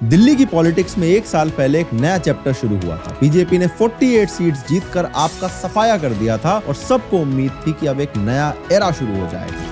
दिल्ली की पॉलिटिक्स में एक साल पहले एक नया चैप्टर शुरू हुआ था। बीजेपी ने 48 सीट्स जीतकर आपका सफाया कर दिया था और सबको उम्मीद थी कि अब एक नया एरा शुरू हो जाएगा।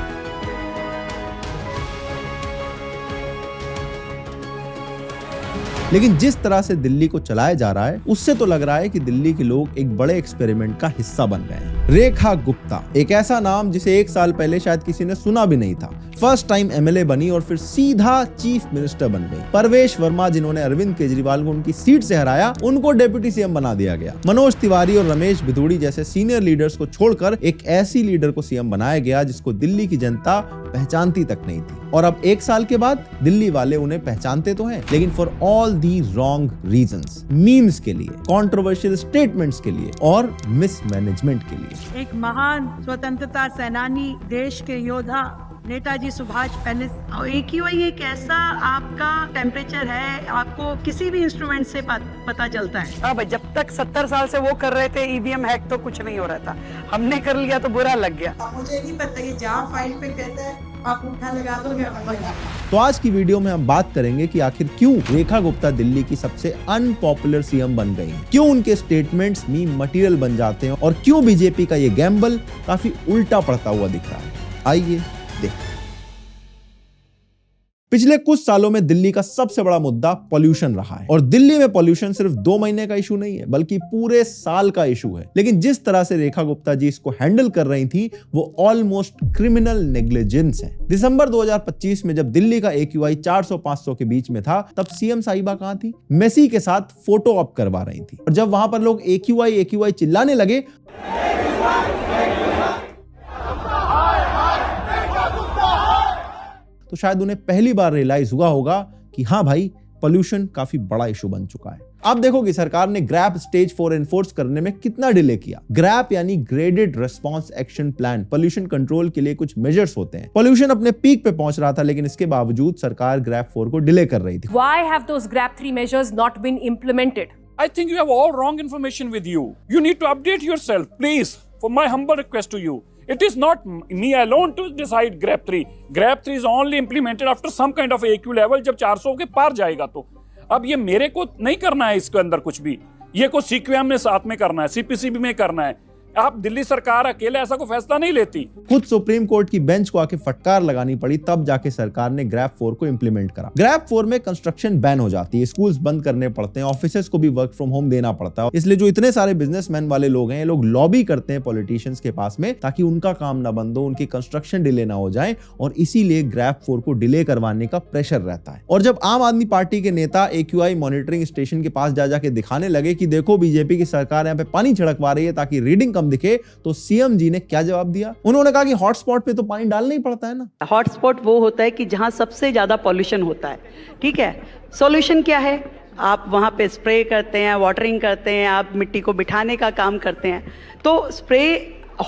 लेकिन जिस तरह से दिल्ली को चलाया जा रहा है उससे तो लग रहा है कि दिल्ली के लोग एक बड़े एक्सपेरिमेंट का हिस्सा बन गए हैं। रेखा गुप्ता, एक ऐसा नाम जिसे एक साल पहले शायद किसी ने सुना भी नहीं था, फर्स्ट टाइम एमएलए बनी और फिर सीधा चीफ मिनिस्टर बन गई। परवेश वर्मा, जिन्होंने अरविंद केजरीवाल को उनकी सीट से हराया, उनको डिप्टी सीएम बना दिया गया। मनोज तिवारी और रमेश भिदुड़ी जैसे सीनियर लीडर्स को छोड़कर एक ऐसी लीडर को सीएम बनाया गया जिसको दिल्ली की जनता पहचानती तक नहीं थी। और अब एक साल के बाद दिल्ली वाले उन्हें पहचानते तो हैं, लेकिन for all the wrong reasons, memes के लिए, कंट्रोवर्शियल स्टेटमेंट्स के लिए और मिसमैनेजमेंट के लिए। एक महान स्वतंत्रता सेनानी, देश के योद्धा नेताजी सुभाष पैलेस और AQI एक ऐसा आपका टेम्परेचर है, आपको किसी भी इंस्ट्रूमेंट से पता चलता है। अब जब तक 70 साल से वो कर रहे थे EVM हैक तो कुछ नहीं हो रहा था, हमने कर लिया तो बुरा लग गया। मुझे नहीं पता कि जहाँ फाइल पे कहता है आप उठा लगा दोगे। तो आज की वीडियो में हम बात करेंगे कि आखिर क्यों रेखा गुप्ता दिल्ली की सबसे अनपॉपुलर सीएम बन गई हैं, क्यों उनके स्टेटमेंट्स मीम मटेरियल बन जाते हैं और क्यों बीजेपी का ये गैम्बल काफी उल्टा पड़ता हुआ दिख रहा है। आइए देखते। पिछले कुछ सालों में दिल्ली का सबसे बड़ा मुद्दा पॉल्यूशन रहा है और दिल्ली में पॉल्यूशन सिर्फ 2 महीने का इशू नहीं है बल्कि पूरे साल का इशू है। लेकिन जिस तरह से रेखा गुप्ता जी इसको हैंडल कर रही थी वो ऑलमोस्ट क्रिमिनल नेग्लिजेंस है। दिसंबर 2025 में जब दिल्ली का AQI 400-500 के बीच में था तब सीएम साहिबा कहां थी? मेसी के साथ फोटो ऑप करवा रही थी और जब वहां पर लोग AQI चिल्लाने लगे तो शायद उन्हें पहली बार रियलाइज हुआ होगा कि हाँ भाई, पोल्यूशन काफी बड़ा इशू बन चुका है। आप देखो कि सरकार ने ग्रैप स्टेज 4 एनफोर्स करने में कितना डिले किया। ग्रैप यानी graded response action plan, pollution control के लिए कुछ मेजर्स होते हैं। पोल्यूशन अपने पीक पे पहुंच रहा था लेकिन इसके बावजूद सरकार ग्रैप 4 को डिले कर रही थी। Why have those GRAP 3 measures not been implemented? I think you have all wrong information with you. You need to update yourself, please. For my humble request to you. It is not me alone to decide GRAP 3. GRAP 3 is only implemented after some kind of AQ level, जब 400 के पार जाएगा तो। अब ये मेरे को नहीं करना है इसके अंदर कुछ भी, ये को CQM में साथ में करना है, CPCB में करना है। आप दिल्ली सरकार अकेले ऐसा कोई फैसला नहीं लेती। खुद सुप्रीम कोर्ट की बेंच को आके फटकार लगानी पड़ी, तब जाके सरकार ने ग्रैप 4 को इंप्लीमेंट करा। ग्रैप 4 में कंस्ट्रक्शन बैन हो जाती है, स्कूल्स बंद करने पड़ते हैं, ऑफिसेस को भी वर्क फ्रॉम होम देना पड़ता है। इसलिए जो इतने सारे बिजनेसमैन वाले लोग हैं, ये लोग लॉबी करते हैं पॉलिटिशियंस के पास में ताकि उनका काम ना बंद हो, उनकी कंस्ट्रक्शन डिले ना हो जाए और इसीलिए ग्रैप 4 को डिले करवाने का प्रेशर रहता है। और जब आम आदमी पार्टी के नेता AQI मॉनिटरिंग स्टेशन के पास जा जाके दिखाने लगे कि देखो बीजेपी की सरकार यहाँ पे पानी छिड़कवा रही है ताकि रीडिंग कम दिखे, तो सीएम जी ने क्या जवाब दिया? उन्होंने कहा कि हॉटस्पॉट पे तो पानी डालना ही पड़ता है ना। हॉटस्पॉट वो होता है कि जहां सबसे ज्यादा पॉल्यूशन होता है, ठीक है। सॉल्यूशन क्या है? आप वहां पे स्प्रे करते हैं, वाटरिंग करते हैं, आप मिट्टी को बिठाने का काम करते हैं। तो स्प्रे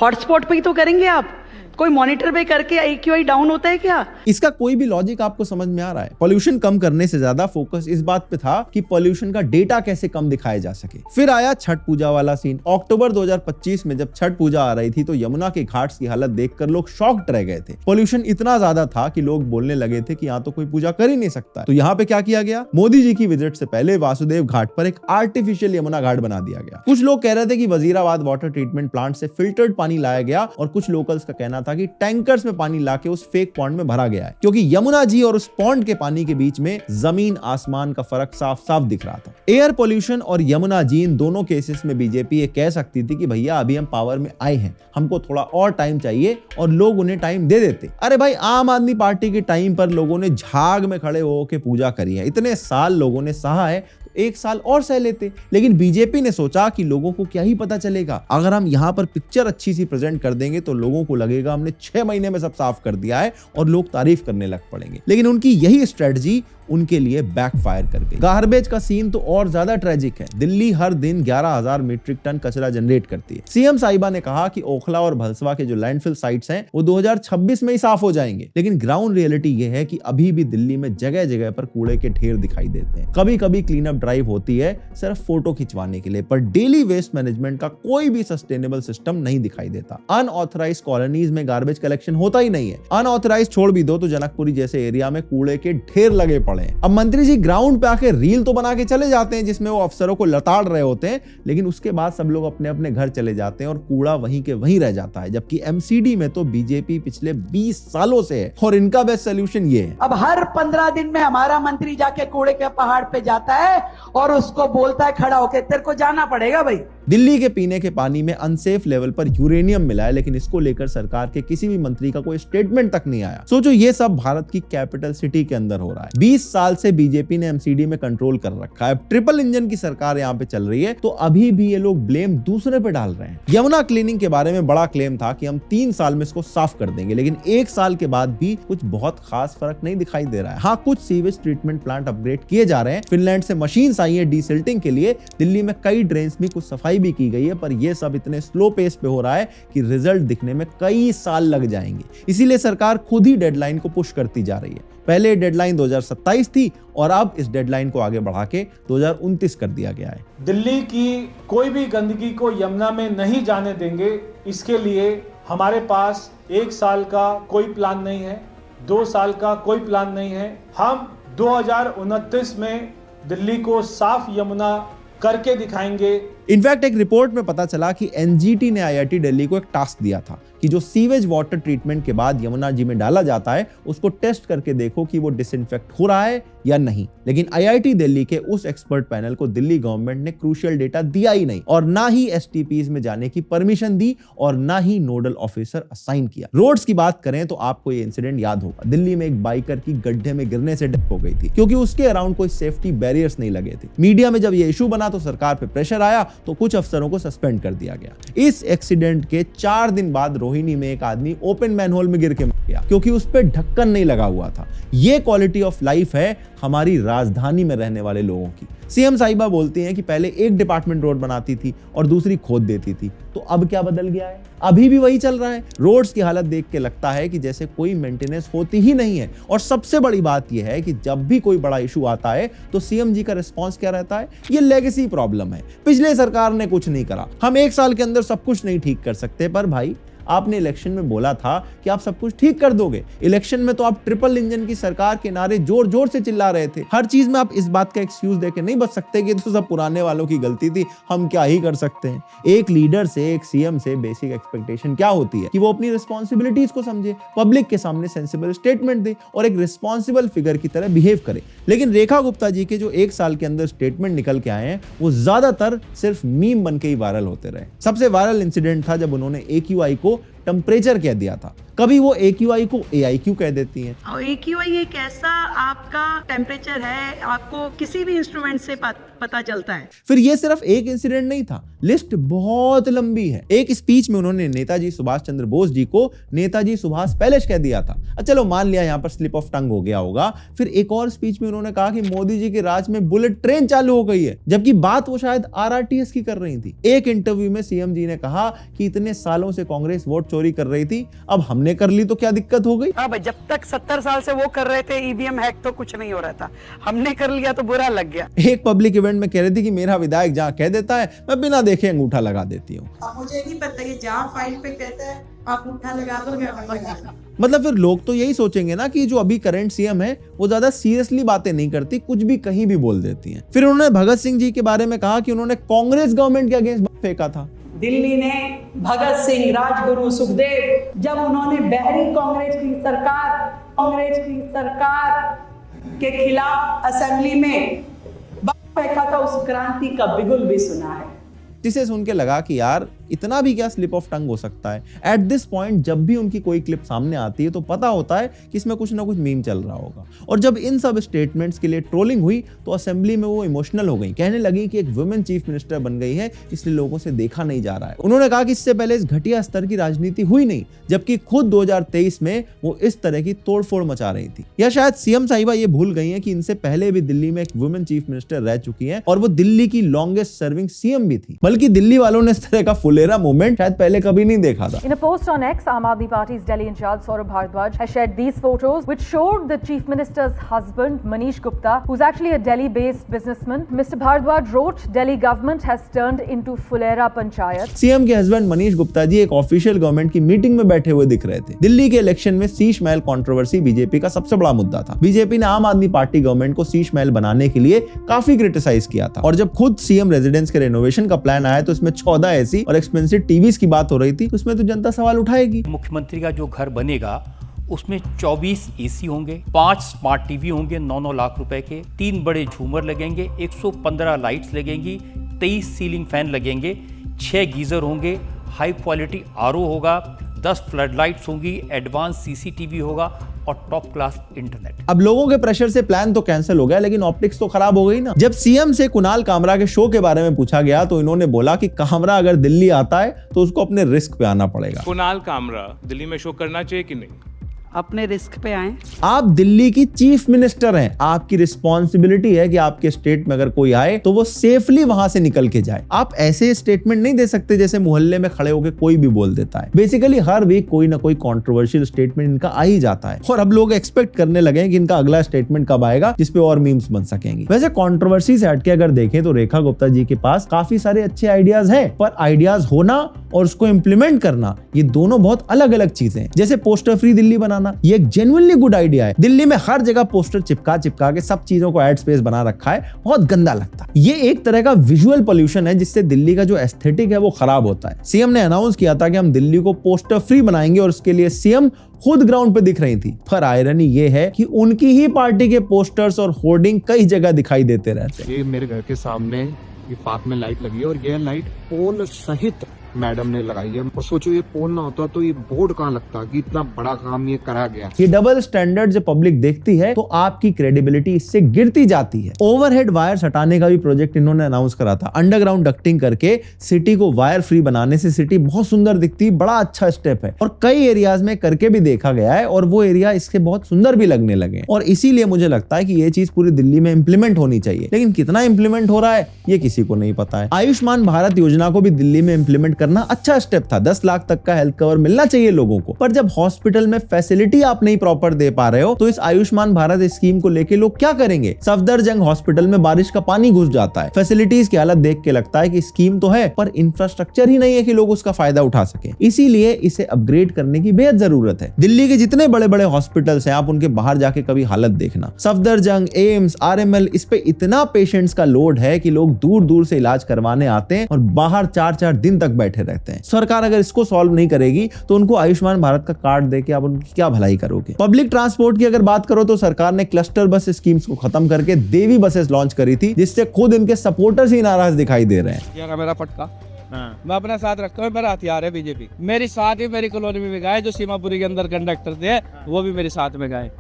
हॉटस्पॉट पे ही तो करेंगे आप, कोई मॉनिटर पे करके AQI डाउन होता है क्या? इसका कोई भी लॉजिक आपको समझ में आ रहा है? पोल्यूशन कम करने से ज्यादा फोकस इस बात पे था कि पोल्यूशन का डेटा कैसे कम दिखाया जा सके। फिर आया छठ पूजा वाला सीन। अक्टूबर 2025 में जब छठ पूजा आ रही थी तो यमुना के घाट्स की हालत देखकर लोग शॉक्ड रह गए थे। पोल्यूशन इतना ज्यादा था कि लोग बोलने लगे थे कि यहाँ तो कोई पूजा कर ही नहीं सकता। तो यहाँ पे क्या किया गया? मोदी जी की विजिट से पहले वासुदेव घाट पर एक आर्टिफिशियल यमुना घाट बना दिया गया। कुछ लोग कह रहे थे कि वजीराबाद वाटर ट्रीटमेंट प्लांट से फिल्टर्ड पानी लाया गया और कुछ लोकल्स का कहना था कि टैंकर्स में पानी लाके उस फेक पॉन्ड में भरा गया है, क्योंकि यमुना जी और उस पॉन्ड के पानी के बीच में जमीन आसमान का फर्क साफ साफ दिख रहा था। एयर पोल्यूशन और यमुना जी, इन दोनों केसेस में बीजेपी ये कह सकती थी कि भैया अभी हम पावर में आए हैं, हमको थोड़ा और टाइम चाहिए, और लोग उन्हें टाइम दे देते। अरे भाई, आम आदमी पार्टी के टाइम पर लोगों ने झाग में खड़े होकर पूजा करी है, इतने साल लोगों ने सहा है, एक साल और सह लेते। लेकिन बीजेपी ने सोचा कि लोगों को क्या ही पता चलेगा, अगर हम यहाँ पर पिक्चर अच्छी सी प्रेजेंट कर देंगे तो लोगों को लगेगा हमने 6 महीने में सब साफ कर दिया है और लोग तारीफ करने लग पड़ेंगे। लेकिन उनकी यही स्ट्रेटजी उनके लिए बैकफायर कर गई। गार्बेज का सीन तो और ज्यादा ट्रेजिक है। दिल्ली हर दिन 11,000 मीट्रिक टन कचरा जनरेट करती है। सीएम साहिबा ने कहा कि ओखला और भलसवा के जो लैंडफिल साइट्स हैं वो 2026 में ही साफ हो जाएंगे, लेकिन ग्राउंड रियलिटी ये है कि अभी भी दिल्ली में जगह जगह पर कूड़े के ढेर दिखाई देते हैं। कभी कभी क्लीन अप ड्राइव होती है सिर्फ फोटो खिंचवाने के लिए, पर डेली वेस्ट मैनेजमेंट का कोई भी सस्टेनेबल सिस्टम नहीं दिखाई देता। अनऑथराइज कॉलोनीज में गार्बेज कलेक्शन होता ही नहीं है। अनऑथराइज छोड़ भी दो तो जनकपुरी जैसे एरिया में कूड़े के ढेर लगे पड़े हैं। अब मंत्री जी ग्राउंड पे आके रील तो बना के चले जाते हैं जिसमें वो अफसरों को लताड़ रहे होते हैं, लेकिन उसके बाद सब लोग अपने अपने घर चले जाते हैं और कूड़ा वहीं के वहीं रह जाता है। जबकि एमसीडी में तो बीजेपी पिछले 20 सालों से है और इनका बेस्ट सोल्यूशन ये है। अब हर 15 दिन में हमारा मंत्री जाके कूड़े के पहाड़ पे जाता है और उसको बोलता है खड़ा होके, तेरे को जाना पड़ेगा भाई। दिल्ली के पीने के पानी में अनसेफ लेवल पर यूरेनियम मिला है, लेकिन इसको लेकर सरकार के किसी भी मंत्री का कोई स्टेटमेंट तक नहीं आया। सोचो ये सब भारत की कैपिटल सिटी के अंदर हो रहा है। 20 साल से बीजेपी ने एमसीडी में कंट्रोल कर रखा है। ट्रिपल इंजन की सरकार यहाँ पे चल रही है, तो अभी भी ये लोग ब्लेम दूसरे पे डाल रहे हैं। यमुना क्लीनिंग के बारे में बड़ा क्लेम था कि हम 3 साल में इसको साफ कर देंगे, लेकिन 1 साल के बाद भी कुछ बहुत खास फर्क नहीं दिखाई दे रहा है। हाँ, कुछ सीवेज ट्रीटमेंट प्लांट अपग्रेड किए जा रहे हैं, फिनलैंड से मशीन्स आई है डीसिल्टिंग के लिए, दिल्ली में कई ड्रेन्स में कुछ सफाई भी की गई है, पर ये सब इतने स्लो पेस पे हो रहा है कि रिजल्ट दिखने में कई साल लग जाएंगे। इसीलिए सरकार खुद ही डेडलाइन को पुश करती जा रही है। पहले डेडलाइन 2027 थी और अब इस डेडलाइन को आगे बढ़ा के 2029 कर दिया गया है। दिल्ली की कोई भी गंदगी को यमुना में नहीं जाने देंगे, इसके लिए हमारे पास 1 साल का कोई प्लान नहीं है, 2 साल का कोई प्लान नहीं है। हम 2029 में दिल्ली को साफ यमुना करके दिखाएंगे। इनफैक्ट एक रिपोर्ट में पता चला कि एनजीटी ने आईआईटी दिल्ली को एक टास्क दिया था कि जो सीवेज वाटर ट्रीटमेंट के बाद यमुना जी में डाला जाता है उसको टेस्ट करके देखो कि वो डिसइंफेक्ट हो रहा है या नहीं। लेकिन आईआईटी दिल्ली के उस एक्सपर्ट पैनल को दिल्ली गवर्नमेंट ने क्रूशियल डेटा दिया ही नहीं और ना ही एसटीपीज में जाने की परमिशन दी और ना ही नोडल ऑफिसर असाइन किया। रोड्स की बात करें तो आपको ये इंसिडेंट याद होगा। दिल्ली में एक बाइकर की गड्ढे में गिरने से डेथ हो गई थी क्योंकि उसके अराउंड कोई सेफ्टी बैरियर्स नहीं लगे थे। मीडिया में जब ये इशू बना तो सरकार पे प्रेशर आया तो कुछ अफसरों को सस्पेंड कर दिया गया। इस एक्सीडेंट के 4 दिन बाद रोहिणी में एक आदमी ओपन मैनहोल में गिर के मर गया क्योंकि उस पर ढक्कन नहीं लगा हुआ था। ये क्वालिटी ऑफ लाइफ है हमारी राजधानी में रहने वाले लोगों की। सीएम साहिबा बोलती हैं कि पहले एक डिपार्टमेंट रोड बनाती थी और दूसरी खोद देती थी, तो अब क्या बदल गया है? अभी भी वही चल रहा है। रोड्स की हालत देख के लगता है कि जैसे कोई मेंटेनेंस होती ही नहीं है। और सबसे बड़ी बात यह है कि जब भी कोई बड़ा इशू आता है तो सीएम जी का रिस्पॉन्स क्या रहता है? ये लेगेसी प्रॉब्लम है, पिछले सरकार ने कुछ नहीं करा, हम 1 साल के अंदर सब कुछ नहीं ठीक कर सकते। पर भाई आपने इलेक्शन में बोला था कि आप सब कुछ ठीक कर दोगे। इलेक्शन में तो आप ट्रिपल इंजन की सरकार के नारे जोर जोर से चिल्ला रहे थे। हर चीज में आप इस बात का एक्सक्यूज देके नहीं बच सकते कि तो सब पुराने वालों की गलती थी, हम क्या ही कर सकते हैं। एक लीडर से, एक सीएम से बेसिक एक्सपेक्टेशन क्या होती है कि वो अपनी रिस्पॉन्सिबिलिटीज को समझे, पब्लिक के सामने सेंसिबल स्टेटमेंट दे और एक रिस्पॉन्सिबल फिगर की तरह बिहेव करे। लेकिन रेखा गुप्ता जी के जो 1 साल के अंदर स्टेटमेंट निकल के आए हैं वो ज्यादातर सिर्फ मीम बन के ही वायरल होते रहे। सबसे वायरल इंसिडेंट था जब उन्होंने AQI को टेम्परेचर कह दिया था। कभी वो AQI को AIQ कह देती हैं। और AQI एक ऐसा आपका टेम्परेचर है, आपको किसी भी इंस्ट्रूमेंट से पता चलता है। फिर ये सिर्फ एक इंसिडेंट नहीं था, लिस्ट बहुत लंबी है। एक स्पीच में उन्होंने नेताजी सुभाष चंद्र बोस जी को नेताजी सुभाष पैलेस कह दिया था। चलो मान लिया यहाँ पर स्लिप ऑफ टंग हो गया होगा। फिर एक और स्पीच में उन्होंने कहा कि मोदी जी के राज में बुलेट ट्रेन चालू हो गई है, जबकि बात वो शायद RRTS की कर रही थी। एक इंटरव्यू में सीएम जी ने कहा कि इतने सालों से कांग्रेस वोट चोरी कर रही थी, अब हमने कर ली तो क्या दिक्कत हो गई? हाँ भाई, जब तक 70 साल से वो कर रहे थे EVM हैक तो कुछ नहीं हो रहा था, हमने कर लिया तो बुरा लग गया। एक पब्लिक इवेंट में कह रही थी कि मेरा विधायक जहाँ कह देता है मैं बिना देखे अंगूठा लगा देती हूँ। मुझे नहीं पता ये जहाँ फाइल पे कहता है आप अंगूठा लगा दो। मतलब फिर लोग तो यही सोचेंगे ना कि जो अभी करंट सीएम है वो ज्यादा सीरियसली बातें नहीं करती, कुछ भी कहीं भी बोल देती हैं। फिर उन्होंने भगत सिंह जी के बारे में कहा कि उन्होंने कांग्रेस गवर्नमेंट के अगेंस्ट फेंका था। दिल्ली ने भगत सिंह, राजगुरु, सुखदेव, जब उन्होंने बहरी कांग्रेस की सरकार के खिलाफ असेंबली में फेंका था, उस क्रांति का बिगुल भी सुना है। जिसे सुन के लगा कि यार इतना भी क्या स्लिप ऑफ टंग हो सकता है। एट दिस पॉइंट जब भी उनकी कोई क्लिप सामने आती है तो पता होता है कि इसमें कुछ ना कुछ मीम चल रहा होगा। और जब इन सब स्टेटमेंट्स के लिए ट्रोलिंग हुई तो असेंबली में वो इमोशनल हो गई, कहने लगी कि एक वुमेन चीफ मिनिस्टर बन गई है इसलिए लोगों से देखा नहीं जा रहा है। उन्होंने कहा कि इससे पहले इस घटिया स्तर की राजनीति हुई नहीं, जबकि खुद 2023 में वो इस तरह की तोड़फोड़ मचा रही थी। या शायद सीएम साहिबा ये भूल गई है कि इनसे पहले भी दिल्ली में एक वुमेन चीफ मिनिस्टर रह चुकी है और वो दिल्ली की लॉन्गेस्ट सर्विंग सीएम भी थी। बल्कि दिल्ली वालों ने इस तरह का फुल फुलेरा मूवमेंट शायद पहले कभी नहीं देखा था। In a post on X, Aam Aadmi Party's Delhi in charge Saurabh Bhardwaj has shared these photos which showed the Chief Minister's husband Manish Gupta, who's actually a Delhi-based businessman. Mr. Bhardwaj wrote, Delhi government has turned into Fulera Panchayat. CM के husband Manish Gupta ji एक official government की meeting में बैठे हुए दिख रहे थे। दिल्ली के इलेक्शन में शीश महल कंट्रोवर्सी बीजेपी का सबसे बड़ा मुद्दा था। बीजेपी ने आम आदमी पार्टी गवर्नमेंट को शीश महल बनाने के लिए काफी क्रिटिसाइज किया था और जब खुद सीएम रेजिडेंस के रेनोवेशन का प्लान आया तो इसमें 14 एसी और एक्सपेंसिव टीवीज की बात हो रही थी, तो उसमें तो जनता सवाल उठाएगी। मुख्यमंत्री का जो घर बनेगा उसमें 24 एसी होंगे, 5 स्मार्ट टीवी होंगे 9-9 लाख रुपए के, 3 बड़े झूमर लगेंगे, 115 लाइट्स लगेंगी, 23 सीलिंग फैन लगेंगे, 6 गीजर होंगे, हाई क्वालिटी आरओ होगा, 10 फ्लड लाइट्स होंगी, एडवांस सीसीटीवी होगा और टॉप क्लास इंटरनेट। अब लोगों के प्रेशर से प्लान तो कैंसिल हो गया, लेकिन ऑप्टिक्स तो खराब हो गई ना। जब सीएम से कुणाल कामरा के शो के बारे में पूछा गया तो इन्होंने बोला कि कामरा अगर दिल्ली आता है तो उसको अपने रिस्क पे आना पड़ेगा। कुणाल कामरा दिल्ली में शो करना चाहिए कि नहीं? अपने रिस्क पे आए। आप दिल्ली की चीफ मिनिस्टर हैं, आपकी रिस्पॉन्सिबिलिटी है कि आपके स्टेट में अगर कोई आए तो वो सेफली वहां से निकल के जाए। आप ऐसे स्टेटमेंट नहीं दे सकते जैसे मोहल्ले में खड़े होकर कोई भी बोल देता है। बेसिकली हर वीक कोई ना कोई कंट्रोवर्शियल स्टेटमेंट इनका आ ही जाता है और अब लोग एक्सपेक्ट करने लगे हैं कि इनका अगला स्टेटमेंट कब आएगा जिसपे और मीम्स बन सकेंगे। वैसे कंट्रोवर्सी से हटके अगर देखें तो रेखा गुप्ता जी के पास काफी सारे अच्छे आइडियाज हैं, पर आइडियाज होना और उसको इंप्लीमेंट करना ये दोनों बहुत अलग अलग चीजें हैं। जैसे पोस्टर फ्री दिल्ली बनाना, ये एक जेन्युइनली गुड आइडिया है। दिल्ली में हर जगह पोस्टर चिपका के सब चीजों को एड स्पेस बना रखा है, बहुत गंदा लगता है। ये एक तरह का विजुअल पोल्यूशन है जिससे दिल्ली का जो एस्थेटिक है वो खराब होता है। सीएम ने अनाउंस किया था कि हम दिल्ली को पोस्टर फ्री बनाएंगे और उसके लिए सीएम खुद ग्राउंड पे दिख रही थी, पर आयरनी ये है कि उनकी ही पार्टी के पोस्टर्स और होर्डिंग कई जगह दिखाई देते रहते हैं। ये मेरे घर के सामने ये पार्क में लाइट लगी है और ये लाइट पोल सहित मैडम ने लगाई है। और सोचो ये पोल ना होता तो ये बोर्ड कहाँ लगता कि इतना बड़ा काम ये करा गया। ये डबल स्टैंडर्ड जब पब्लिक देखती है तो आपकी क्रेडिबिलिटी इससे गिरती जाती है। ओवरहेड वायर्स हटाने का भी प्रोजेक्ट इन्होंने अनाउंस करा था। अंडरग्राउंड डक्टिंग करके सिटी को वायर फ्री बनाने से सिटी बहुत सुंदर दिखती, बड़ा अच्छा स्टेप है और कई एरियाज में करके भी देखा गया है और वो एरिया इसके बहुत सुंदर भी लगने लगे और इसीलिए मुझे लगता है कि ये चीज पूरी दिल्ली में इंप्लीमेंट होनी चाहिए। लेकिन कितना इंप्लीमेंट हो रहा है ये किसी को नहीं पता है। आयुष्मान भारत योजना को भी दिल्ली में इंप्लीमेंट करना अच्छा स्टेप था। 10 लाख तक का हेल्थ कवर मिलना चाहिए लोगों को, पर जब हॉस्पिटल में फैसिलिटी आप नहीं प्रॉपर दे पा रहे हो तो इस आयुष्मान भारत स्कीम को लेके लोग क्या करेंगे। सफदरजंग हॉस्पिटल में बारिश का पानी घुस जाता है। फैसिलिटीज की हालत देख के लगता है कि स्कीम तो है पर इंफ्रास्ट्रक्चर ही नहीं है कि लोग उसका फायदा उठा सके। इसीलिए इसे अपग्रेड करने की बेहद जरूरत है। दिल्ली के जितने बड़े बड़े हॉस्पिटल्स हैं आप उनके बाहर जाके कभी हालत देखना। सफदरजंग, एम्स, आरएमएल, इस पे इतना पेशेंट्स का लोड है कि लोग दूर दूर से इलाज करवाने आते हैं और बाहर 4-4 दिन तक बैठे रहते हैं। सरकार अगर इसको सॉल्व नहीं करेगी तो उनको आयुष्मान भारत का कार्ड देके आप उनकी क्या भलाई करोगे। पब्लिक ट्रांसपोर्ट की अगर बात करो तो सरकार ने क्लस्टर बस स्कीम्स को खत्म करके देवी बसेस लॉन्च करी थी, जिससे खुद इनके सपोर्टर्स ही नाराज दिखाई दे रहे हैं। ये मेरा पटका मैं अपने साथ रखता हूँ, मेरा हथियार है बीजेपी। मेरी साथ ही मेरी कॉलोनी में भी गए, जो सीमापुरी के अंदर कंडक्टर थे वो भी मेरे साथ में गए,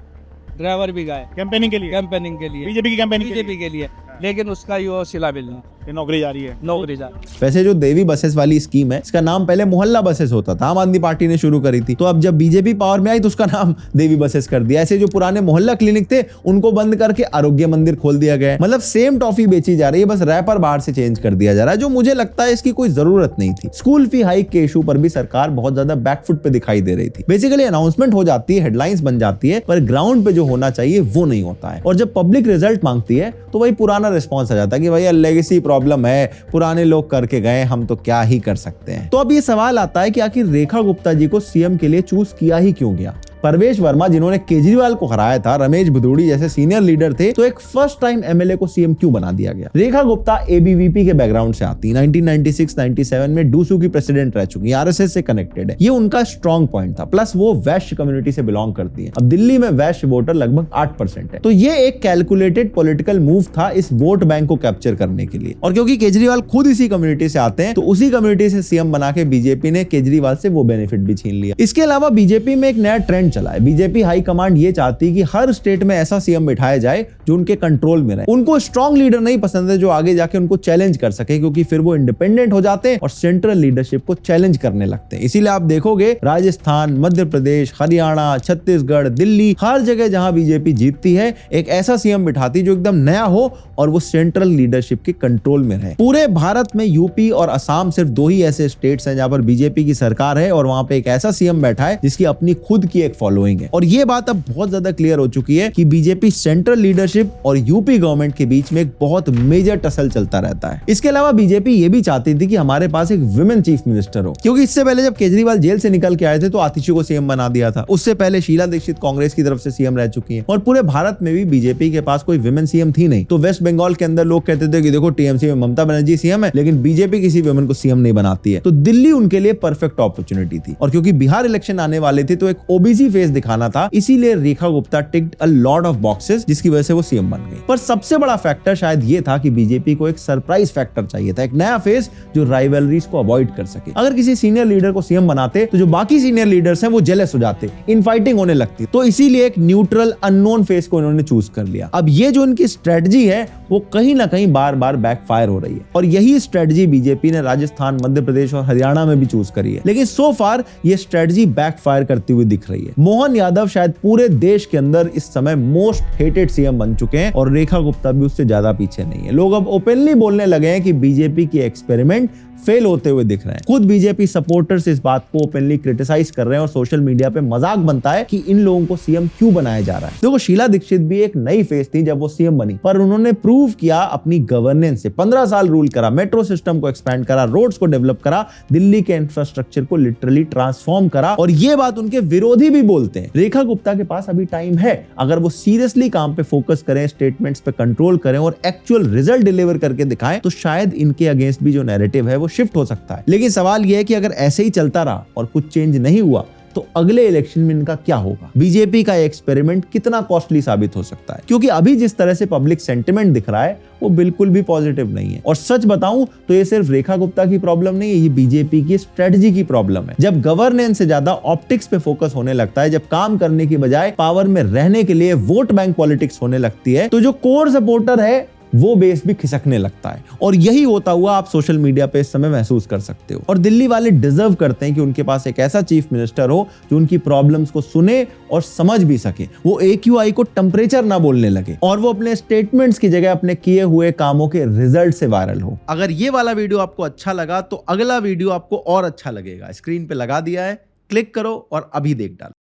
ड्राइवर भी गए कैंपेनिंग के लिए बीजेपी की कैंपेनिंग के लिए। लेकिन उसका ये सिला मिलना नौकरी जा रही है। वैसे जो देवी बसेस वाली स्कीम है इसका नाम पहले मोहल्ला बसेस होता था, आम आदमी पार्टी ने शुरू करी थी। तो अब जब बीजेपी पावर में आई तो उसका नाम देवी बसेस कर दिया। ऐसे जो पुराने मोहल्ला क्लिनिक थे उनको बंद करके आरोग्य मंदिर खोल दिया गया है। मतलब सेम टॉफी बेची जा रही है, बस रैपर बाहर से चेंज कर दिया जा रहा है, जो मुझे लगता है इसकी कोई जरूरत नहीं थी। स्कूल फी हाइक के इशू पर भी सरकार बहुत ज्यादा बैकफुट पे दिखाई दे रही थी। बेसिकली अनाउंसमेंट हो जाती है, हेडलाइंस बन जाती है, पर ग्राउंड पे जो होना चाहिए वो नहीं होता है। और जब पब्लिक रिजल्ट मांगती है तो वही पुराना रिस्पॉन्स आ जाता है कि भैया लेगेसी प्रॉब्लम है, पुराने लोग करके गए, हम तो क्या ही कर सकते हैं। तो अब ये सवाल आता है कि आखिर रेखा गुप्ता जी को सीएम के लिए चूज किया ही क्यों गया। परवेश वर्मा जिन्होंने केजरीवाल को हराया था, रमेश भदौड़ी जैसे सीनियर लीडर थे, तो एक फर्स्ट टाइम एमएलए को सीएम क्यों बना दिया गया। रेखा गुप्ता एबीवीपी के बैकग्राउंड से आती, 1996-97 में डूसू की प्रेसिडेंट रह चुकी, आरएसएस से कनेक्टेड है, ये उनका स्ट्रॉन्ग पॉइंट था। प्लस वो वैश्य कम्युनिटी से बिलोंग करती है। अब दिल्ली में वैश्य वोटर लगभग 8% है, तो ये एक कैलकुलेटेड पॉलिटिकल मूव था इस वोट बैंक को कैप्चर करने के लिए। और क्योंकि केजरीवाल खुद इसी कम्युनिटी से आते हैं तो उसी कम्युनिटी से सीएम बना के बीजेपी ने केजरीवाल से वो बेनिफिट भी छीन लिया। इसके अलावा बीजेपी में एक नया ट्रेंड चलाए। बीजेपी हाई कमांड ये चाहती है कि हर स्टेट में ऐसा सीएम बिठाया जाए जो उनके कंट्रोल में रहे। उनको स्ट्रॉन्ग लीडर नहीं पसंद है जो आगे जाके उनको चैलेंज कर सके, क्योंकि फिर वो इंडिपेंडेंट हो जाते हैं और सेंट्रल लीडरशिप को चैलेंज करने लगते हैं। इसीलिए आप देखोगे राजस्थान, मध्य प्रदेश, हरियाणा, छत्तीसगढ़, दिल्ली, हर जगह जहां बीजेपी जीतती है एक ऐसा सीएम बिठाती जो एकदम नया हो और वो सेंट्रल लीडरशिप के कंट्रोल में रहे। पूरे भारत में यूपी और असम सिर्फ 2 ही ऐसे स्टेट्स हैं जहां पर बीजेपी की सरकार है और वहां पे एक ऐसा सीएम बैठा है जिसकी अपनी खुद की एक फॉलोइंग है। और ये बात अब बहुत ज्यादा क्लियर हो चुकी है कि बीजेपी सेंट्रल लीडरशिप और यूपी गवर्नमेंट के बीच में एक बहुत मेजर टसल चलता रहता है। इसके अलावा बीजेपी ये भी चाहती थी कि हमारे पास एक विमेन चीफ मिनिस्टर हो, क्योंकि इससे पहले जब केजरीवाल जेल से निकल के आए थे तो आतिशी को सीएम बना दिया था। उससे पहले शीला दीक्षित कांग्रेस की तरफ से सीएम रह चुकी हैं और पूरे भारत में भी बीजेपी के पास कोई विमेन सीएम थी नहीं। तो वेस्ट बंगाल के अंदर लोग कहते थे कि देखो टीएमसी में ममता बनर्जी सीएम है लेकिन बीजेपी किसी विमेन को सीएम नहीं बनाती है। तो दिल्ली उनके लिए परफेक्ट अपॉर्चुनिटी थी। और क्योंकि बिहार इलेक्शन आने वाले थे तो एक ओबीसी फेस दिखाना था, इसीलिए Rekha Gupta ticked a lot of boxes, जिसकी वजह से वो सीएम बन गई। पर सबसे बड़ा फैक्टर शायद ये था कि बीजेपी को एक सरप्राइज फैक्टर चाहिए था, एक नया फेस जो राइवलरीज को अवॉइड कर सके। अगर किसी सीनियर लीडर को सीएम बनाते तो जो बाकी सीनियर लीडर्स हैं वो जेलस हो जाते, इनफाइटिंग होने लगती। तो इसीलिए एक न्यूट्रल अननोन फेस को इन्होंने चूज कर लिया। अब ये जो इनकी स्ट्रेटजी है वो कहीं ना कहीं बार बार बैकफायर हो रही है और यही स्ट्रेटजी बीजेपी ने राजस्थान, मध्य प्रदेश और हरियाणा में भी चूज करी है। लेकिन सो फार ये स्ट्रेटजी बैकफायर करती हुई दिख रही है। मोहन यादव शायद पूरे देश के अंदर इस समय मोस्ट हेटेड सीएम बन चुके हैं और रेखा गुप्ता भी उससे ज्यादा पीछे नहीं है। लोग अब ओपनली बोलने लगे हैं कि बीजेपी की एक्सपेरिमेंट फेल होते हुए दिख रहे हैं। खुद बीजेपी सपोर्टर्स इस बात को ओपनली क्रिटिसाइज कर रहे हैं और सोशल मीडिया पे मजाक बनता है कि इन लोगों को सीएम क्यों बनाया जा रहा है। देखो शीला दीक्षित भी एक नई फेस थी जब वो सीएम बनी, पर उन्होंने प्रूव किया अपनी गवर्नेंस से। 15 साल रूल करा, मेट्रो सिस्टम को एक्सपैंड करा, रोड्स को डेवलप करा, दिल्ली के इंफ्रास्ट्रक्चर को लिटरली ट्रांसफॉर्म करा। और ये बात उनके विरोधी भी बोलते हैं। रेखा गुप्ता के पास अभी टाइम है, अगर वो सीरियसली काम पे फोकस करें, स्टेटमेंट्स पे कंट्रोल करें और एक्चुअल रिजल्ट डिलीवर करके दिखाएं तो शायद इनके अगेंस्ट भी जो नैरेटिव है वो शिफ्ट हो सकता है। लेकिन सवाल यह है कि अगर ऐसे ही चलता रहा और कुछ चेंज नहीं हुआ तो अगले इलेक्शन में इनका क्या होगा? बीजेपी का एक्सपेरिमेंट कितना कॉस्टली साबित हो सकता है? क्योंकि अभी जिस तरह से पब्लिक सेंटिमेंट दिख रहा है वो बिल्कुल भी पॉजिटिव नहीं है। और सच बताऊं तो ये सिर्फ रेखा गुप्ता की प्रॉब्लम नहीं है, ये बीजेपी की स्ट्रेटजी की प्रॉब्लम है। जब गवर्नेंस से ज्यादा ऑप्टिक्स पे फोकस होने लगता है, जब काम करने की बजाय पावर में रहने के लिए वोट बैंक पॉलिटिक्स होने लगती है, तो जो कोर सपोर्टर है वो बेस भी खिसकने लगता है। और यही होता हुआ आप सोशल मीडिया पे इस समय महसूस कर सकते हो। और दिल्ली वाले डिजर्व करते हैं कि उनके पास एक ऐसा चीफ मिनिस्टर हो जो उनकी प्रॉब्लम्स को सुने और समझ भी सके। वो AQI को टेम्परेचर ना बोलने लगे और वो अपने स्टेटमेंट्स की जगह अपने किए हुए कामों के रिजल्ट से वायरल हो। अगर ये वाला वीडियो आपको अच्छा लगा तो अगला वीडियो आपको और अच्छा लगेगा। स्क्रीन पे लगा दिया है, क्लिक करो और अभी देख डालो।